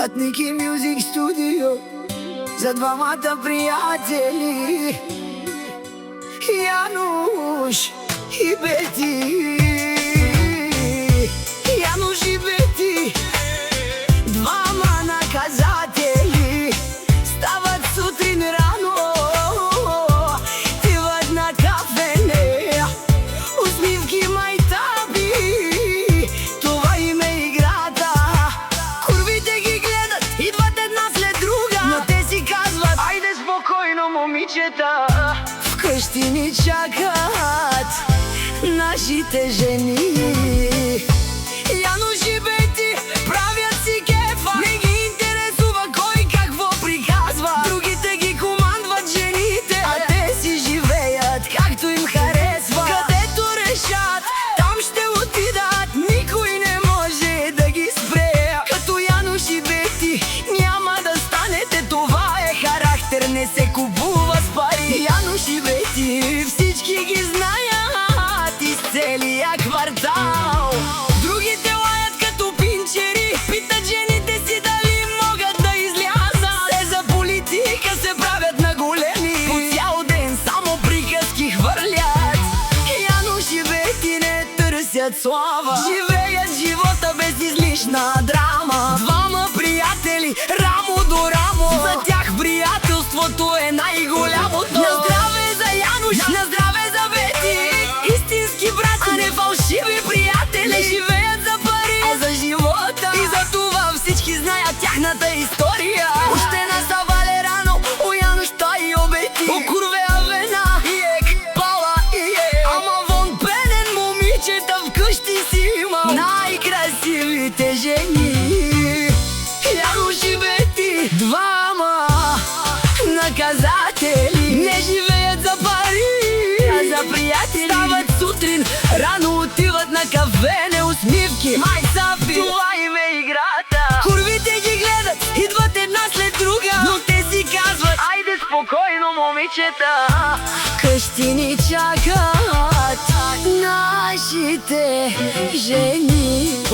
От Ники Мюзик Студио за двамата приятели Януш и Бети. Януш и Бети, двама наказатели, стават сутрин рано, отиват на кафене, усмивки майтаби, това им е играта. Курвите ги гледат, идват една след друга, но те си казват: айде спокойно, момичета, вкъщи ни чакат нашите жени. Януш и Бети правят си кефа, не ги интересува кой какво приказва, другите ги командват жените, а те си живеят както им харесва. Където решат, там ще отидат, никой не може да ги спре. Като Януш и Бети няма да станете, това е характер, не се купува с пари. Януш и Бети всички ги знаят из целия квартал. Другите лаят като пинчери, питат жените си дали могат да излязат. Те за политика се правят на големи, по цял ден само приказки хвърлят. Януш и Бети не търсят слава, живеят живота без излишна драма. Двама приятели, рамо до рамо, за тях приятелството е най-голямото. На здраве за Януш, на здраве за Бети, истински брат, а не фалшиви приятели. Не живеят за пари, а за живота, и за това всички знаят тяхната история. Още на Савале рано, у Януш и у Бети, у курве авена и пала ама вон пенен момичета вкъщи си има най-красивите жени. Януш и Бети, двама наказатели, не живеят за пари, а за приятели. Стават сутрин рано, отиват на кафене, усмивки майтапи, това им е играта. Курвите ги гледат, идват една след друга, но те си казват: айде спокойно, момичета, къщи ни чакат нашите жени.